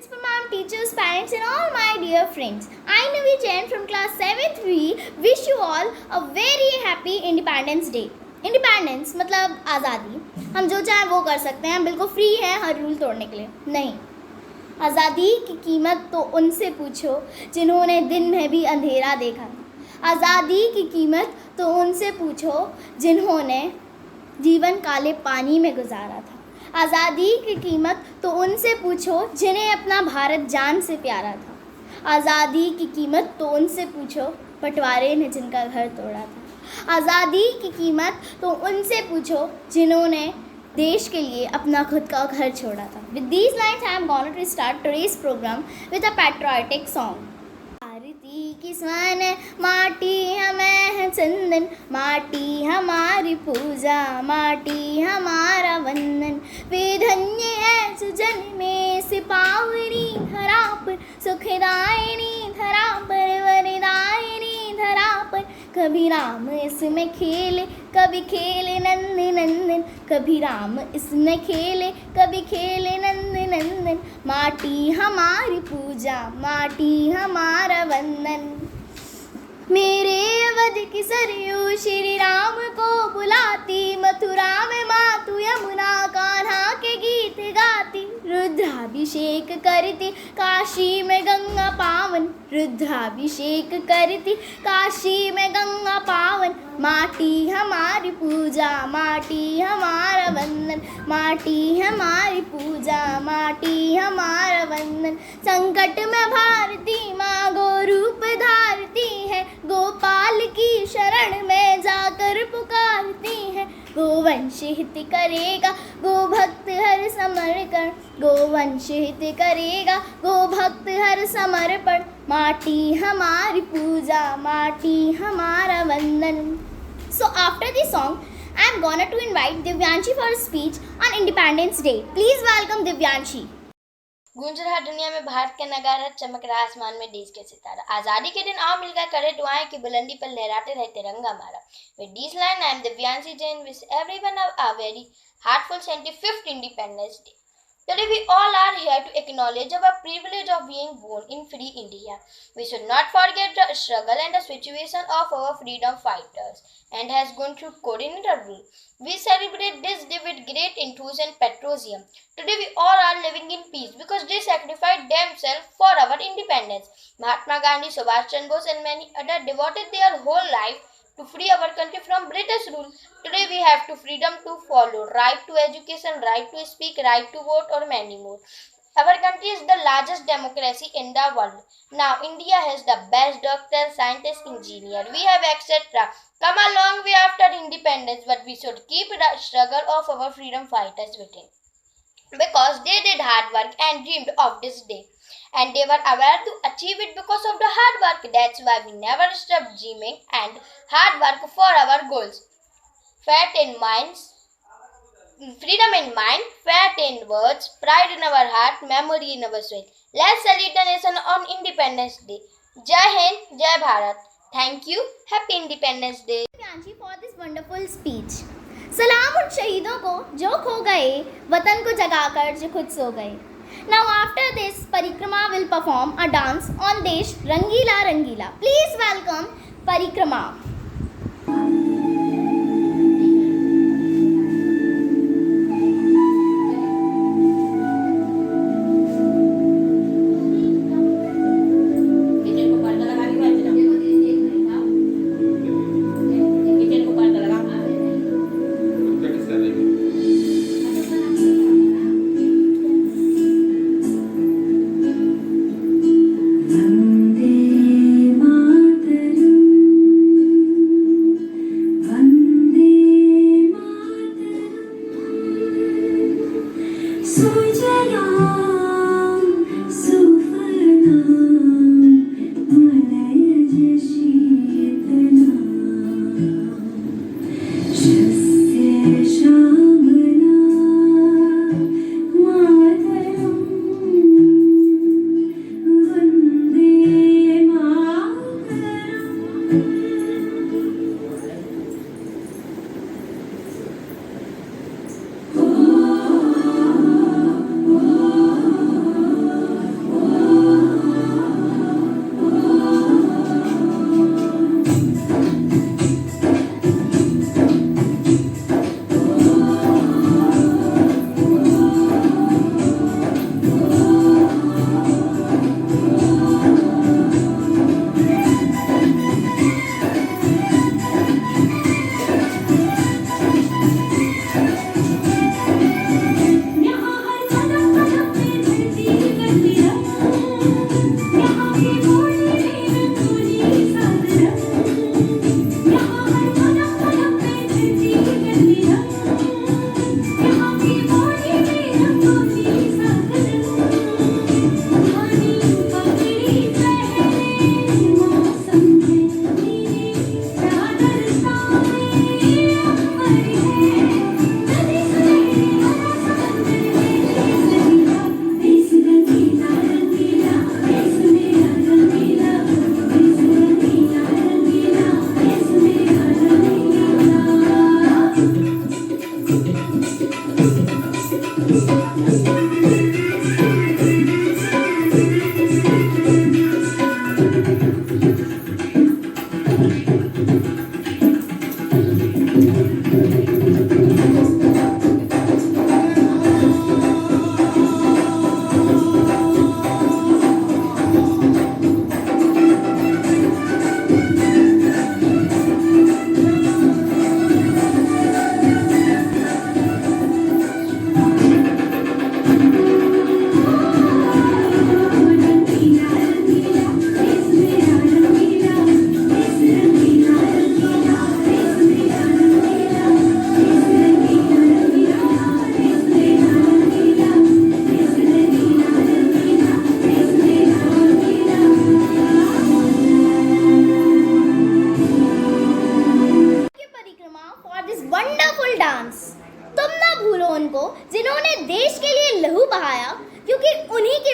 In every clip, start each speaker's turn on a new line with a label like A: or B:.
A: principal ma'am, teachers, parents and all my dear friends. I Navi Jain from class 7th we wish you all a very happy Independence Day. Independence मतलब आज़ादी. हम जो चाहें वो कर सकते हैं, बिल्कुल फ्री हैं हर रूल तोड़ने के लिए. नहीं, आज़ादी की कीमत तो उनसे पूछो जिन्होंने दिन में भी अंधेरा देखा. आज़ादी की कीमत तो उनसे पूछो जिन्होंने जीवन काले पानी में गुजारा था. आज़ादी की कीमत तो उनसे पूछो जिन्हें अपना भारत जान से प्यारा था. आज़ादी की कीमत तो उनसे पूछो बंटवारे ने जिनका घर तोड़ा था. आज़ादी की कीमत तो उनसे पूछो जिन्होंने देश के लिए अपना खुद का घर छोड़ा था. With these lines, I am going to start today's program with a patriotic song. Bharti की स्वान माटी हमें है चंदन, माटी हमारी पूजा, माटी हमारा वंदन. वे धन्य है जो जन्मे सिपावरी धरा पर, सुखदायिनी धरा पर, वरदायिनी धरा पर. कभी राम इसमें खेले, कभी खेले नंद नंदन, कभी राम इसमें खेले, कभी खेले नंद नंदन. माटी हमारी पूजा, माटी हमारा वंदन. मेरे अवध की सरयू श्री राम को बुलाती, मथुरा में मातु यमुना कान्हा के गीत गाती. रुद्राभिषेक करती काशी में गंगा पावन, रुद्राभिषेक करती काशी में गंगा पावन. माटी हमारी पूजा, माटी हमारा वंदन, माटी हमारी पूजा, माटी हमारा वंदन. संकट में भारती माँ गो रूप धारती है, गोपाल की शरण में जाकर पुकारती है. गोवंश हित करेगा गो भक्त हर समर्पण, गोवंश हित करेगा गो भक्त हर समर्पण. माटी हमारी पूजा, माटी हमारा वंदन. So after this song, I am gonna to invite Divyanshi for a speech on Independence Day. Please welcome Divyanshi.
B: गूंज रहा दुनिया में भारत का नगारा, चमक रहा आसमान में देश के सितारा. आजादी के दिन आओ मिलकर करे दुआएं की बुलंदी पर लहराते रहे तिरंगा हमारा. With this line, I am Divyanshi Jain. Wish everyone a very heartfelt 75th Independence Day. Today we all are here to acknowledge our privilege of being born in free India. We should not forget the struggle and the situation of our freedom fighters and has gone through coordinated rule. We celebrate this day with great enthusiasm and patriotism. Today we all are living in peace because they sacrificed themselves for our independence. Mahatma Gandhi, Subhash Chandra Bose and many others devoted their whole life to free our country from British rule. Today we have to freedom to follow, right to education, right to speak, right to vote or many more. Our country is the largest democracy in the world. Now India has the best doctors, scientists, engineers. We have etc. come a long way after independence, but we should keep the struggle of our freedom fighters within. Because they did hard work and dreamed of this day. And they were aware to achieve it because of the hard work. That's why we never stop dreaming and hard work for our goals. Faith in minds, freedom in mind, faith in words, pride in our heart, memory in our soul. Let's salute the nation on Independence Day. Jai Hind, Jai Bharat. Thank you. Happy Independence Day.
A: Divyanshi for this wonderful speech. सलाम उन शहीदों को जो खो गए, वतन को जगाकर जो खुद सो गए. Now after this, Parikrama will perform a dance on Desh Rangila Rangila. Please welcome Parikrama.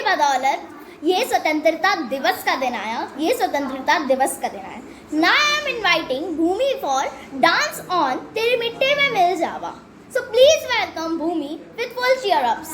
A: बदौलत ये स्वतंत्रता दिवस का दिन आया, ये स्वतंत्रता दिवस का दिन आया. Now I am inviting Bhumi for dance on तेरे मिट्टे में मिल जावा. So please welcome Bhumi with full cheer ups.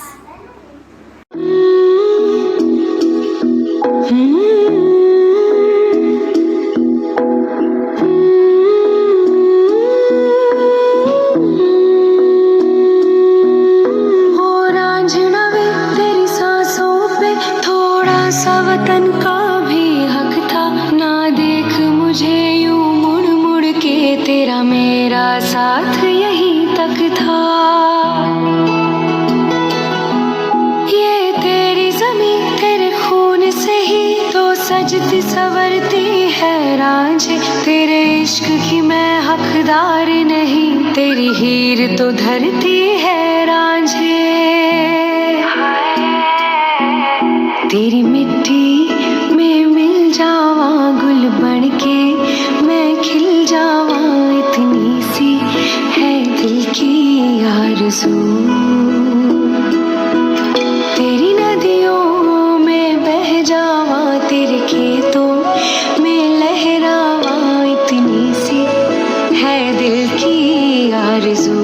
C: वतन का भी हक था ना, देख मुझे यूं मुड़ मुड़ के, तेरा मेरा साथ यहीं तक था. ये तेरी ज़मीं तेरे खून से ही तो सजती संवरती है रांझे, तेरे इश्क की मैं हकदार नहीं, तेरी हीर तो धरती है रांझे. तेरी मिट्टी में मिल जावा, गुल बन के मैं खिल जावा, इतनी सी है दिल की आरज़ू. तेरी नदियों में बह जावा, तेरे खेतों में लहरावा, इतनी सी है दिल की आरज़ू.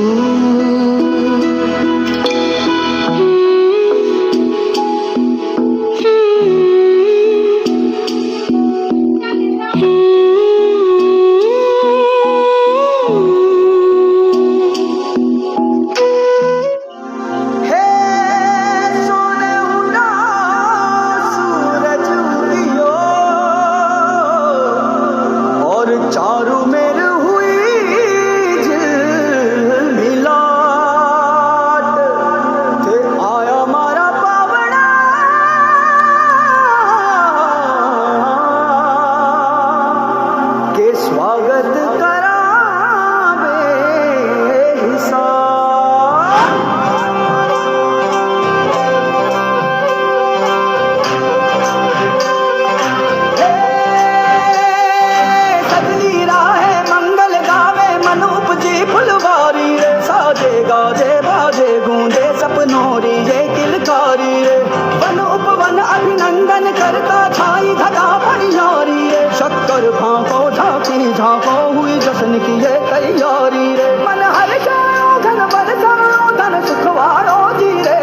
D: अभिनंदन करता छाई धगा परियारी रे, शक्कर भांको झांकी झांको हुई जश्न की ये तैयारी रे. मन हर जाओ धन बरसाओ धन सुखवारो जी रे.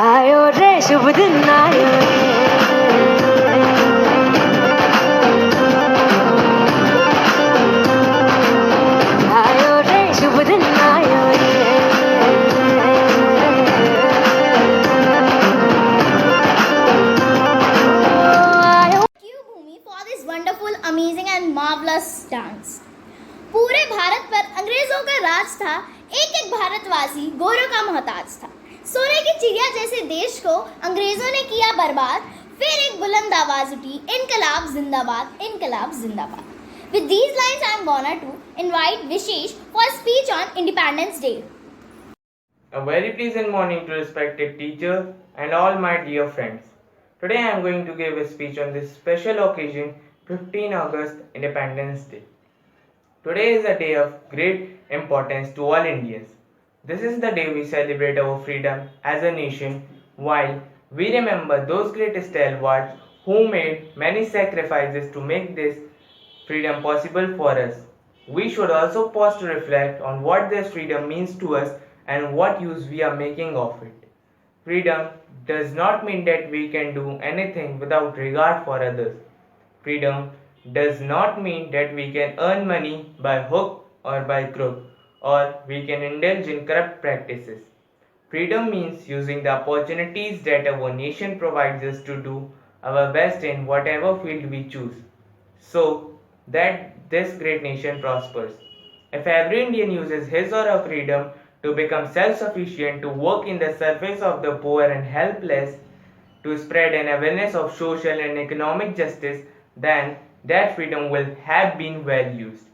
C: आयो रे शुभ दिन आयो रे, आयो रे शुभ दिन आयो रे.
A: Wonderful, amazing and marvelous dance. पूरे भारत पर अंग्रेजों का राज था, एक एक भारतवासी गोरों का मोहताज था. सोने की चिड़िया जैसे देश को अंग्रेजों ने किया बर्बाद, फिर एक बुलंद आवाज उठी, इनकलाब जिंदाबाद, इनकलाब जिंदाबाद. With these lines I am gonna to invite Vishesh for a speech on Independence Day.
E: A very pleasant morning to respected teachers and all my dear friends. Today I am going to give a speech on this special occasion, 15 August, Independence Day. Today is a day of great importance to all Indians. This is the day we celebrate our freedom as a nation, while we remember those great stalwarts who made many sacrifices to make this freedom possible for us. We should also pause to reflect on what this freedom means to us and what use we are making of it. Freedom does not mean that we can do anything without regard for others. Freedom does not mean that we can earn money by hook or by crook, or we can indulge in corrupt practices. Freedom means using the opportunities that our nation provides us to do our best in whatever field we choose, so that this great nation prospers. If every Indian uses his or her freedom to become self-sufficient, to work in the service of the poor and helpless, to spread an awareness of social and economic justice, then that freedom will have been well used.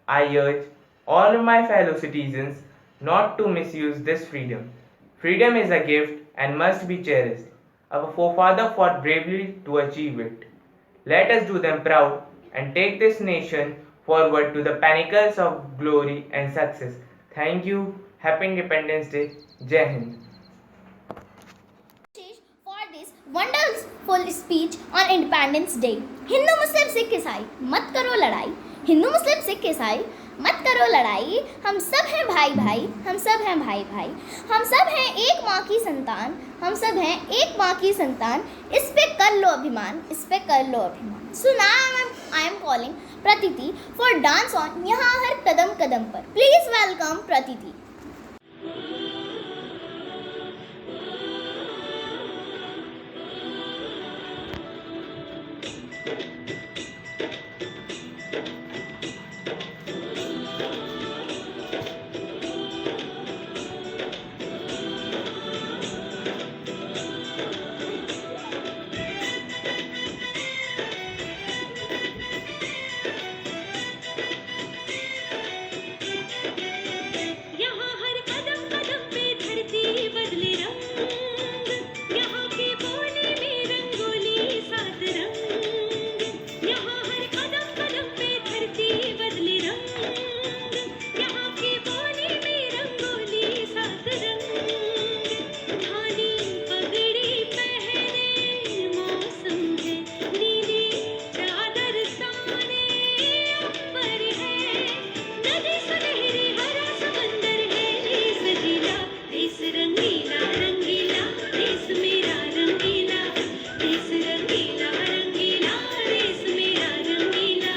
E: I urge all of my fellow citizens not to misuse this freedom. Freedom is a gift and must be cherished. Our forefathers fought bravely to achieve it. Let us do them proud and take this nation forward to the pinnacles of glory and success. Thank you. Happy Independence Day. Jai Hind.
A: Wonderful speech on Independence Day. Hindu Muslim Sikh Isai मत करो लड़ाई, हिंदू मुस्लिम सिख ईसाई मत करो लड़ाई, हम सब हैं भाई भाई, हम सब हैं भाई भाई, हम सब हैं एक माँ की संतान, हम सब हैं एक माँ की संतान, इस पे कर लो अभिमान, इस पे कर लो अभिमान। सो नाउ आई एम कॉलिंग प्रतीति फॉर डांस ऑन यहाँ हर कदम कदम पर। प्लीज वेलकम प्रतीति।
C: यहाँ हर कदम कदम पे धरती बदले रंग, यहाँ की बोली में रंगोली सात रंग। यहाँ हर कदम कदम पे धरती बदले रंग, यहाँ की बोली में रंगोली सात रंग। धानी पगड़ी पहने मौसम है, नीली चादर ताने ऊपर है, नदी सुनहरी हरा समंदर है, देश रंगीला, देश रंगीला रंगीला, देश मेरा रंगीला, देश रंगीला रंगीला, देश मेरा रंगीला,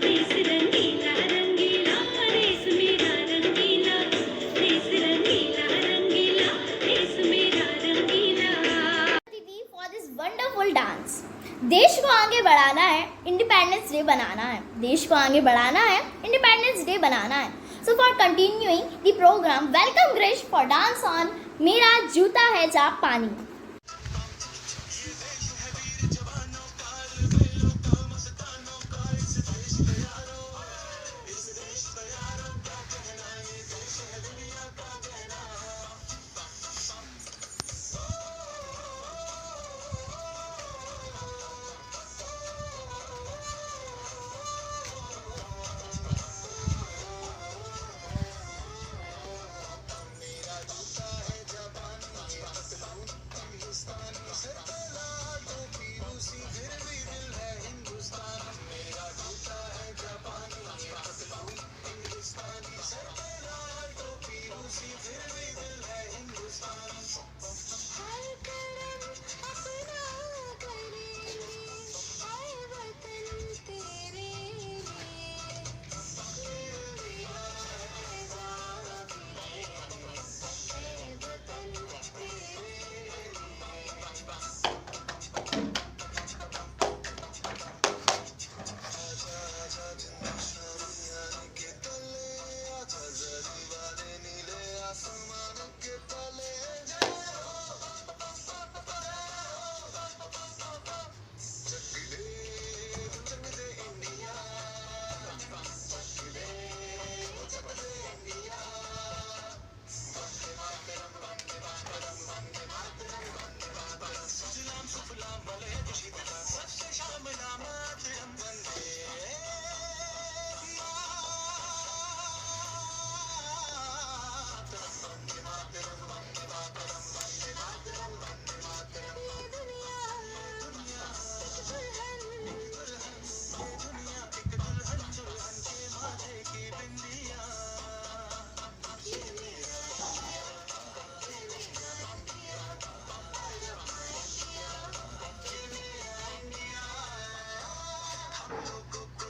C: देश रंगीला रंगीला, देश मेरा रंगीला, देश रंगीला रंगीला, देश मेरा रंगीला।
A: दीदी फॉर दिस वंडरफुल डांस। देश को आगे बढ़ाना है, इंडिपेंडेंस डे बनाना है, देश को आगे बढ़ाना है, इंडिपेंडेंस डे बनाना है। So for continuing the programme, welcome ग्रेश फॉर डांस ऑन मेरा जूता है जा पानी।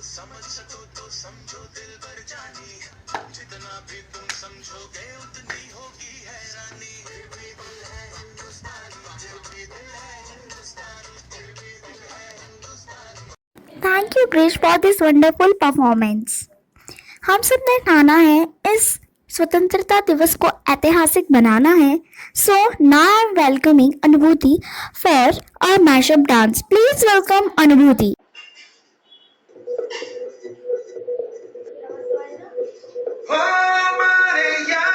F: समझ सको तो समझो दिल भर जानी, जितना भी तुम समझोगे उतनी होगी हैरानी। फिर भी दिल है हिंदुस्तानी, फिर भी दिल है हिंदुस्तानी, फिर भी दिल है Hindustani.
A: Thank you Grace for this wonderful performance. हम सब ने ठाना है इस स्वतंत्रता दिवस को ऐतिहासिक बनाना है। So now I am welcoming Anubhuti for a mashup dance. Please welcome Anubhuti.
F: मारे या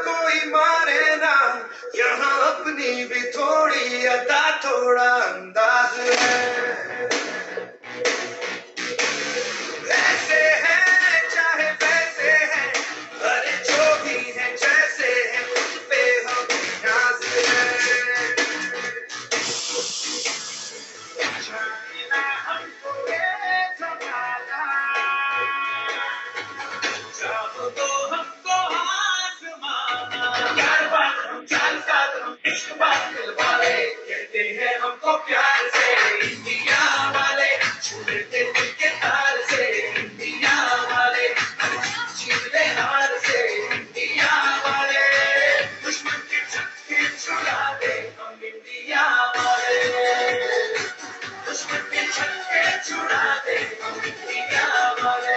F: कोई मारे ना, यहाँ अपनी भी थोड़ी अदा थोड़ा अंदाज है। ऐसे हैं चाहे वैसे हैं, अरे जो भी है जैसे है, खुद पे हम नाज है। इश्क बादल वाले कहते हैं हमको प्यार से इंडिया वाले छू लेते दिल के तार से इंडिया वाले छीन ले हार से इंडिया वाले दुश्मन के छक्के छुड़ा दे हम इंडिया वाले दुश्मन के छक्के छुड़ा दे हम इंडिया वाले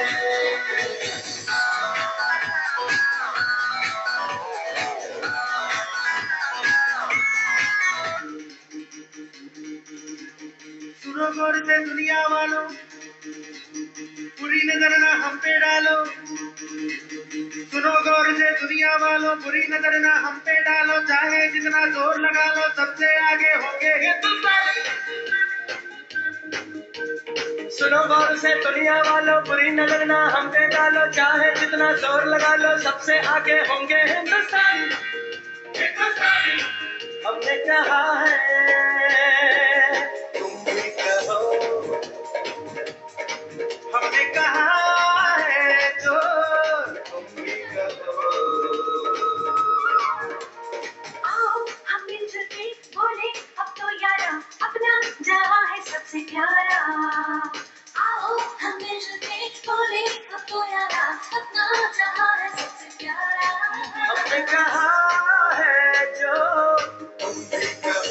F: सुनो गौर से दुनिया वालों बुरी नजर ना हम पे डालो सुनो गौर से दुनिया वालों बुरी नजर ना हम पे डालो चाहे जितना जोर लगा लो सबसे आगे होंगे हिंदुस्तानी सुनो गौर से दुनिया वालों बुरी नजर ना हम पे डालो चाहे जितना जोर लगा लो सबसे आगे होंगे हिंदुस्तानी हिंदुस्तानी हमने कहा है तुम भी कहो हमने कहा है तो तुम भी कहो
C: आओ हम मिलजुल के बोले अब तो यारा अपना जहां है सबसे प्यारा आओ हम मिलजुल के बोले अब तो यारा अपना जहां है सबसे प्यारा
F: हमने कहा है जो तुम भी कहो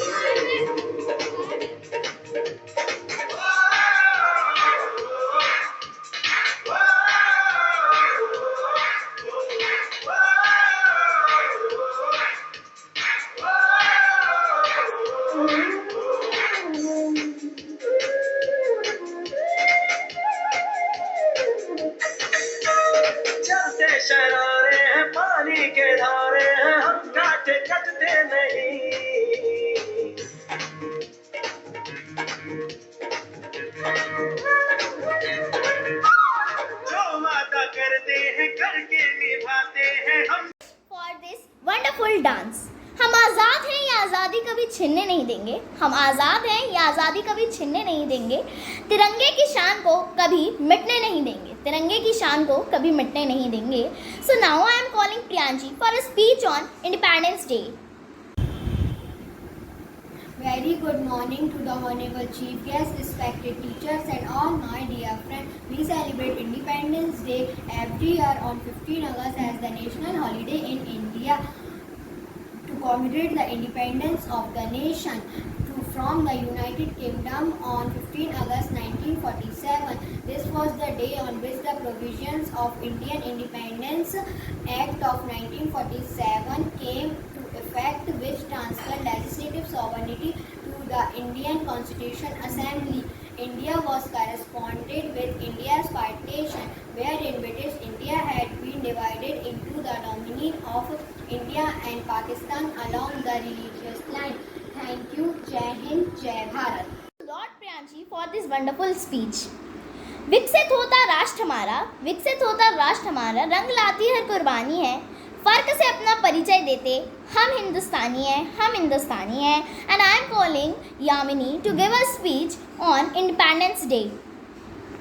F: चलते शरारे हैं पानी के धारे हैं हम काटे कटते नहीं जो वादा करते हैं करके निभाते हैं हम
A: फॉर दिस वंडरफुल डांस। हम आज़ाद हैं, ये आज़ादी कभी छीनने नहीं देंगे। हम आज़ाद हैं, ये आज़ादी कभी छीनने नहीं देंगे। तिरंगे की शान को कभी मिटने नहीं देंगे। तिरंगे की शान को कभी मिटने नहीं देंगे। सो now I am calling Priyanshi for a speech on Independence day.
G: Very good morning to the Honorable Chief Guest, respected teachers and all my dear friends. We celebrate Independence Day every year on 15 August as the national holiday in India to commemorate the independence of the nation from the United Kingdom on 15 August 1947. This was the day on which the provisions of Indian Independence Act of 1947 came to effect, which transferred legislative sovereignty to the Indian Constitution Assembly. India was corresponded with India's partition, wherein British India had been divided into the dominion of India and Pakistan along the religious line. Thank you. Jai Hind, Jai Bharat.
A: Lord Priyanshi for this wonderful speech. विकसित होता राष्ट्र हमारा, विकसित होता राष्ट्र हमारा, रंग लाती हर कुर्बानी है, फर्क से अपना परिचय देते, हम हिंदुस्तानी हैं, हम हिंदुस्तानी हैं. And I am calling Yamini to give a speech on Independence Day.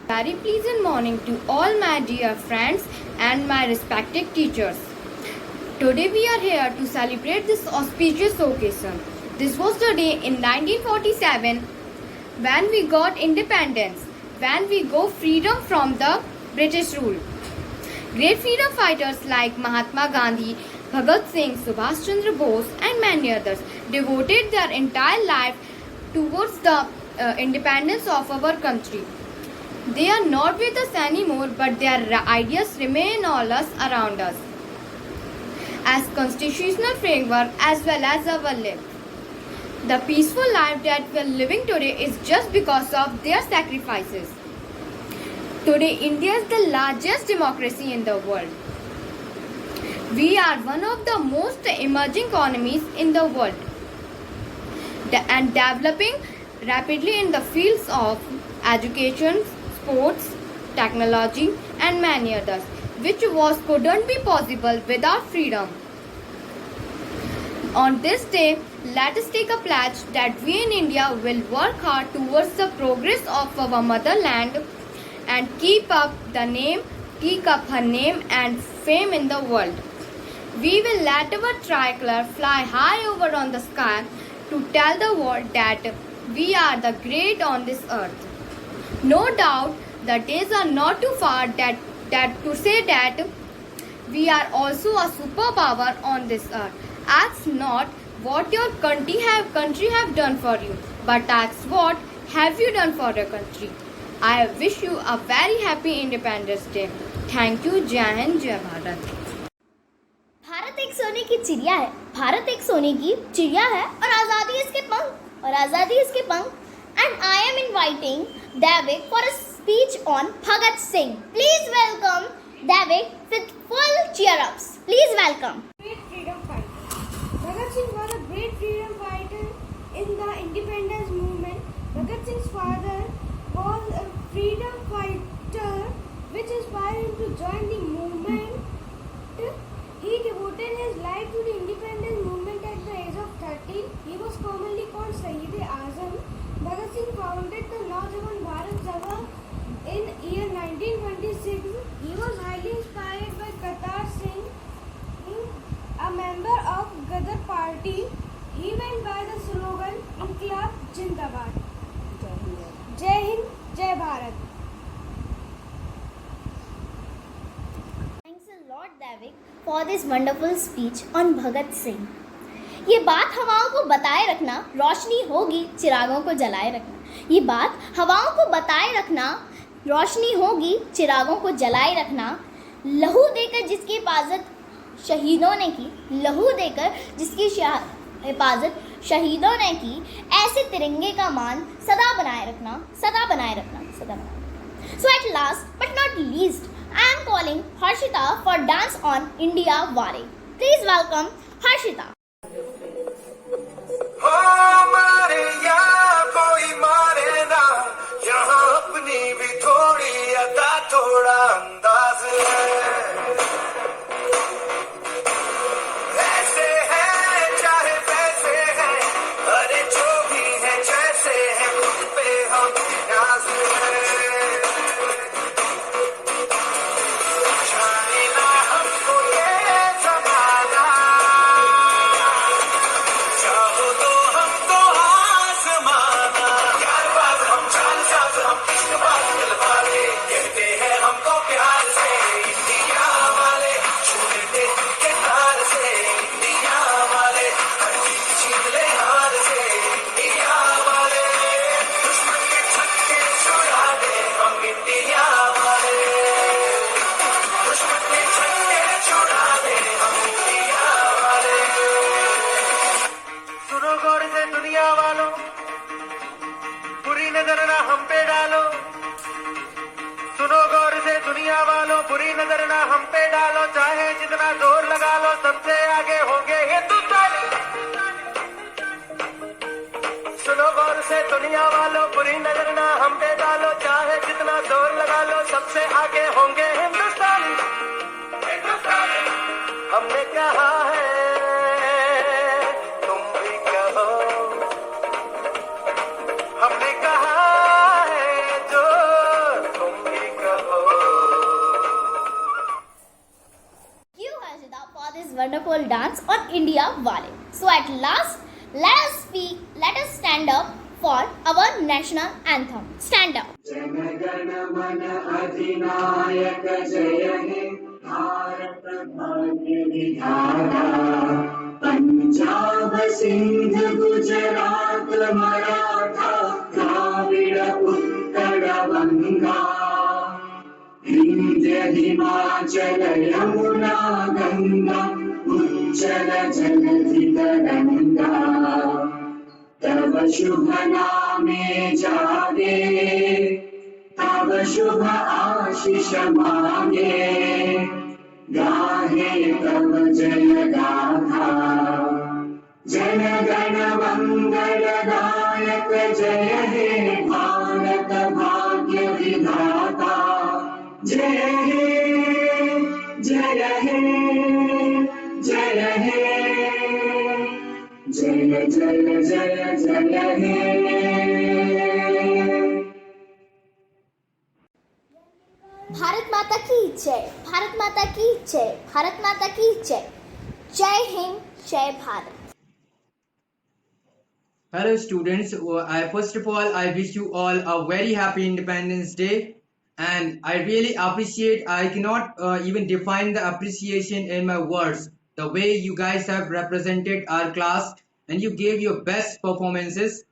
H: Very pleasant morning to all my dear friends and my respected teachers. Today we are here to celebrate this auspicious occasion. This was the day in 1947 when we got independence, when we got freedom from the British rule. Great freedom fighters like Mahatma Gandhi, Bhagat Singh, Subhash Chandra Bose and many others devoted their entire life towards the independence of our country. They are not with us anymore, but their ideas remain all us around us as constitutional framework as well as our life. The peaceful life that we are living today is just because of their sacrifices. Today, India is the largest democracy in the world. We are one of the most emerging economies in the world and developing rapidly in the fields of education, sports, technology and many others, which couldn't be possible without freedom. On this day, let us take a pledge that we in India will work hard towards the progress of our motherland and keep up her name and fame in the world. We will let our tricolor fly high over on the sky to tell the world that we are the great on this earth. No doubt, the days are not too far that to say that we are also a superpower on this earth. Ask not what your country have done for you, but ask what have you done for your country. I wish you a very happy Independence Day. Thank you. Jai Hind, Jai Bharat.
A: Bharat एक सोने की चिड़िया है, भारत एक सोने की चिड़िया है और आज़ादी इसके पंख, और आज़ादी इसके पंख. And I am inviting David for a speech on Bhagat Singh. Please welcome David with full cheer-ups. Please welcome.
I: Great freedom fighter. Bhagat Singh was a great freedom fighter in the independence movement. Bhagat Singh's father was a freedom fighter which inspired him to join the movement. He devoted his life to the independence movement at the age of 13. He was commonly called Sayyid-e-Azam. Bhagat Singh founded the Naujawan Bharat Sabha in year 1926. He was highly inspired by Kartar Singh, a member of Gadar party. He went by the slogan Inqilab Jindabad. Jai Hind, Jai Bharat.
A: Thanks a lot, David, for this wonderful speech on Bhagat Singh. ये बात हवाओं को बताए रखना, रोशनी होगी चिरागों को जलाए रखना. ये बात हवाओं को बताए रखना, रोशनी होगी चिरागों को जलाए रखना. लहू देकर जिसकी हिफाजत शहीदों ने की, लहू देकर जिसकी हिफाजत शहीदों ने की, ऐसे तिरंगे का मान सदा बनाए रखना, सदा बनाए रखना, सदा बनाए रखना. So at last but not least, I am calling Harshita for dance on India Ware. Please welcome Harshita.
F: मारे या कोई मारे ना, यहाँ अपनी भी थोड़ी अदा थोड़ा अंदाज है. ऐसे है चाहे वैसे है, अरे जो भी है जैसे है, खुद पे हम न्याज है. जाने ना हमको ये जमाना, चाहो तो हमको आसमाना. यार बात हम जान साथ हम इश्क बात दिल वाले, कहते हैं हमको प्यार से इंडिया वाले. छूटे के तार से इंडिया वाले, हर चीज छीन ले हार से इंडिया वाले. दुश्मन के छक्के छुड़ा दे हम इंडिया वाले, दुश्मन के छक्के छुड़ा दे हम इंडिया वाले. सुनो गौर से दुनिया वालों, बुरी नजर ना हम पे डालो. सुनो गौर से दुनिया वालों, बुरी नजर ना हम पे डालो. चाहे जितना जोर लगा लो, सबसे आगे होंगे हिंदुस्तानी. सुनो गौर से दुनिया वालों, बुरी नजर ना हम पे डालो. चाहे जितना जोर लगा लो, सबसे आगे होंगे हिंदुस्तानी. हमने कहा है, तुम भी कहो. हमने कहा है जो तुम भी कहो.
A: Thank you, Harshita, for this wonderful dance on India Wale. So at last, let us stand up for our national anthem. Stand up.
D: जनगण मन अधिनायक जय हे भारत भाग्य विधाता. पंजाब सिंध गुजरात मराठा द्राविड उत्कल बंगा. विंध्य हिमाचल यमुना गंगा उच्चल जलधि तरंगा. तब शुभ नामे जागे, तब शुभ आशीष मांगे. गाहे तब जय गाथा, जन गण मंगल दायक जय हे भारत भाग्य विधाता. जय हे जय हे जय हे, जय जय जय जय हे.
A: भारत माता की जय, भारत माता की जय, भारत माता की जय. Jai Hind, Jai Bharat.
J: Hello students, first of all I wish you all a very happy Independence Day, and I really appreciate, I cannot even define the appreciation in my words, the way you guys have represented our class and you gave your best performances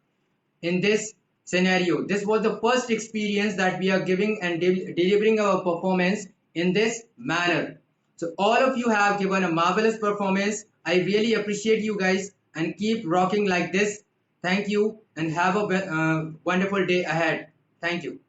J: in this scenario. This was the first experience that we are giving and delivering our performance in this manner. So all of you have given a marvelous performance. I really appreciate you guys and keep rocking like this. Thank you and have a wonderful day ahead. Thank you.